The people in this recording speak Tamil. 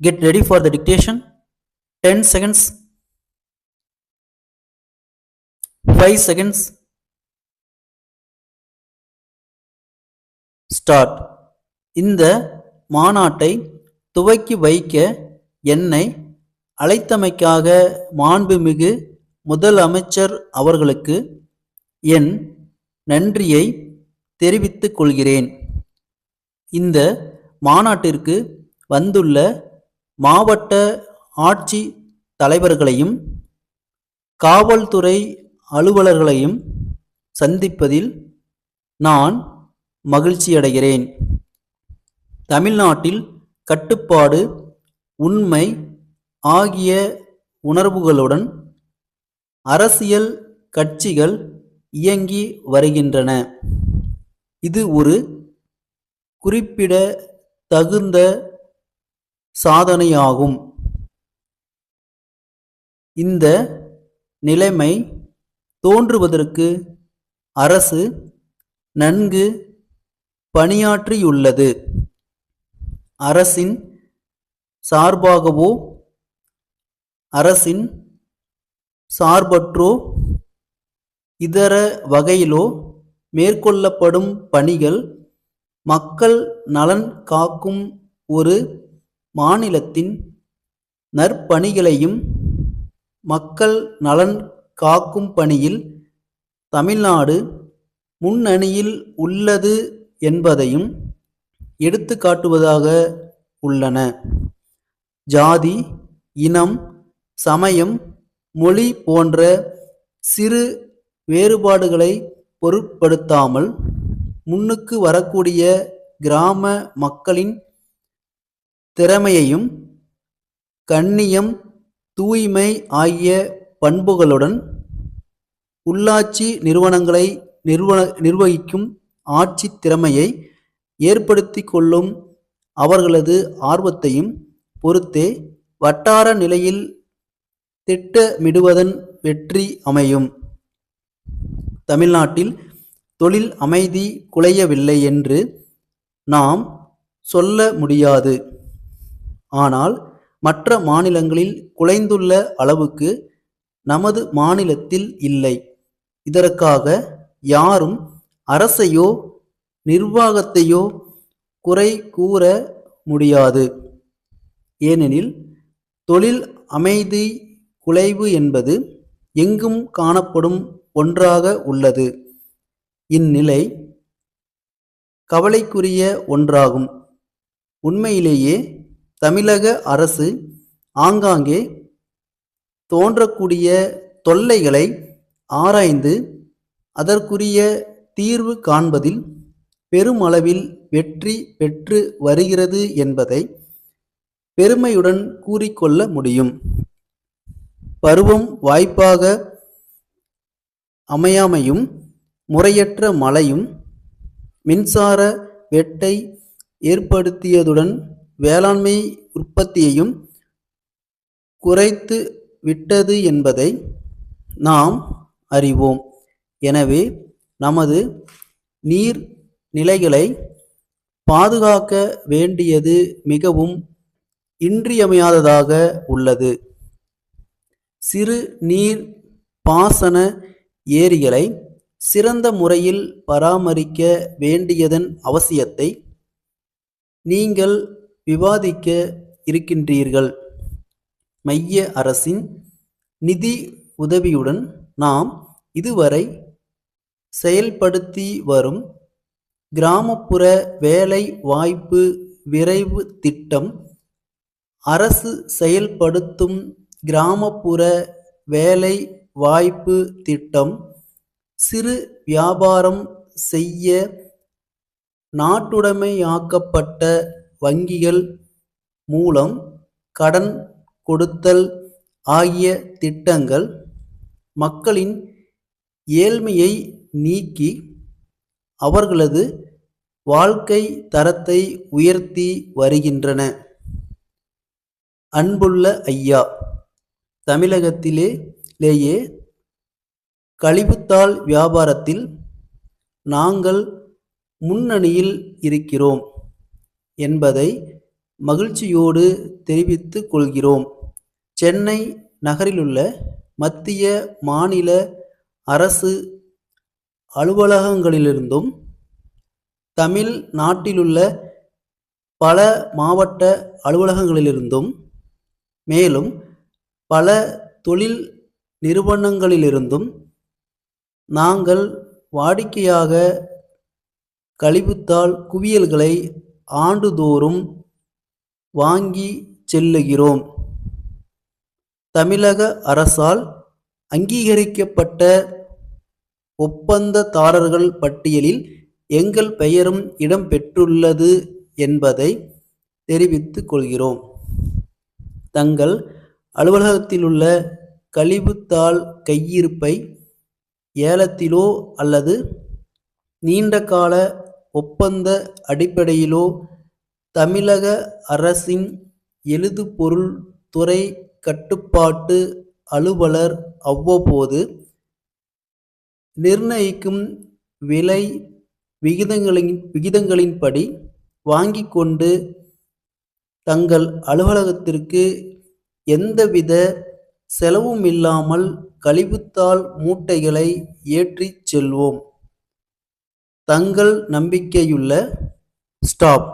Get ready for the dictation. 10 seconds. 5 seconds. Start. இந்த மாநாட்டை துவக்கி வைக்க என்னை அழைத்தமைக்காக மாண்புமிகு முதலமைச்சர் அவர்களுக்கு என் நன்றியை தெரிவித்துக் கொள்கிறேன். இந்த மாநாட்டிற்கு வந்துள்ள மாவட்ட ஆட்சி தலைவர்களையும் காவல்துறை அலுவலர்களையும் சந்திப்பதில் நான் மகிழ்ச்சியடைகிறேன். தமிழ்நாட்டில் கட்டுப்பாடு, உண்மை ஆகிய உணர்வுகளுடன் அரசியல் கட்சிகள் இயங்கி வருகின்றன. இது ஒரு குறிப்பிடத்தகுந்த சாதனையாகும். இந்த நிலைமை தோன்றுவதற்கு அரசு நன்கு பணியாற்றியுள்ளது. அரசின் சார்பாகவோ அரசின் சார்பற்றோ இதர வகையிலோ மேற்கொள்ளப்படும் பணிகள் மக்கள் நலன் காக்கும் ஒரு மாநிலத்தின் நற்பணிகளையும் மக்கள் நலன் காக்கும் பணியில் தமிழ்நாடு முன்னணியில் உள்ளது என்பதையும் எடுத்துக்காட்டுவதாக உள்ளன. ஜாதி, இனம், சமயம், மொழி போன்ற சிறு வேறுபாடுகளை பொருட்படுத்தாமல் முன்னுக்கு வரக்கூடிய கிராம மக்களின் திறமையையும் கண்ணியம், தூய்மை ஆகிய பண்புகளுடன் உள்ளாட்சி நிறுவனங்களை நிர்வகிக்கும் ஆட்சி திறமையை ஏற்படுத்தி கொள்ளும் அவர்களது ஆர்வத்தையும் பொறுத்தே வட்டார நிலையில் திட்டமிடுவதன் வெற்றி அமையும். தமிழ்நாட்டில் தொழில் அமைதி குலையவில்லை என்று நாம் சொல்ல முடியாது. ஆனால் மற்ற மாநிலங்களில் குலைந்துள்ள அளவுக்கு நமது மாநிலத்தில் இல்லை. இதற்காக யாரும் அரசையோ நிர்வாகத்தையோ குறை கூற முடியாது. ஏனெனில் தொழில் அமைதி குலைவு என்பது எங்கும் காணப்படும் ஒன்றாக உள்ளது. இந்நிலை கவலைக்குரிய ஒன்றாகும். உண்மையிலேயே தமிழக அரசு ஆங்காங்கே தோன்றக்கூடிய தொல்லைகளை ஆராய்ந்து அதற்குரிய தீர்வு காண்பதில் பெருமளவில் வெற்றி பெற்று வருகிறது என்பதை பெருமையுடன் கூறிக்கொள்ள முடியும். பருவம் வாய்ப்பாக அமையாமையும், முறையற்ற மழையும் மின்சார வெட்டை ஏற்படுத்தியதுடன் வேளாண்மை உற்பத்தியையும் குறைத்து விட்டது என்பதை நாம் அறிவோம். எனவே நமது நீர் நிலைகளை பாதுகாக்க வேண்டியது மிகவும் இன்றியமையாததாக உள்ளது. சிறு நீர் பாசன ஏரிகளை சிறந்த முறையில் பராமரிக்க வேண்டியதன் அவசியத்தை நீங்கள் விவாதிக்க இருக்கின்றீர்கள். மைய அரசின் நிதி உதவியுடன் நாம் இதுவரை செயல்படுத்தி வரும் கிராமப்புற வேலை வாய்ப்பு விரைவு திட்டம், அரசு செயல்படுத்தும் கிராமப்புற வேலை வாய்ப்பு திட்டம், சிறு வியாபாரம் செய்ய நாட்டுடைமையாக்கப்பட்ட வங்கிகள் மூலம் கடன் கொடுத்தல் ஆகிய திட்டங்கள் மக்களின் ஏழ்மையை நீக்கி அவர்களது வாழ்க்கை தரத்தை உயர்த்தி வருகின்றன. அன்புள்ள ஐயா, தமிழகத்திலேயே கழிவுத்தாள் வியாபாரத்தில் நாங்கள் முன்னணியில் இருக்கிறோம் என்பதை மகிழ்ச்சியோடு தெரிவித்துக் கொள்கிறோம். சென்னை நகரிலுள்ள மத்திய மாநில அரசு அலுவலகங்களிலிருந்தும் தமிழ் நாட்டிலுள்ள பல மாவட்ட அலுவலகங்களிலிருந்தும் மேலும் பல தொழில் நிறுவனங்களிலிருந்தும் நாங்கள் வாடிக்கையாக கழிவுத்தாள் குவியல்களை ஆண்டுதோறும் வாங்கி செல்லுகிறோம். தமிழக அரசால் அங்கீகரிக்கப்பட்ட ஒப்பந்ததாரர்கள் பட்டியலில் எங்கள் பெயரும் இடம்பெற்றுள்ளது என்பதை தெரிவித்துக் கொள்கிறோம். தங்கள் அலுவலகத்திலுள்ள கழிவுத்தாள் கையிருப்பை ஏலத்திலோ அல்லது நீண்டகால ஒப்பந்த அடிப்படையிலோ தமிழக அரசின் எழுதுபொருள் துறை கட்டுப்பாட்டு அலுவலர் அவ்வப்போது நிர்ணயிக்கும் விலை விகிதங்களின்படி வாங்கிக் கொண்டு தங்கள் அலுவலகத்திற்கு எந்தவித செலவுமில்லாமல் கழிவுத்தாள் மூட்டைகளை ஏற்றிச் செல்வோம். தங்கள் நம்பிக்கையுள்ள ஸ்டாப்.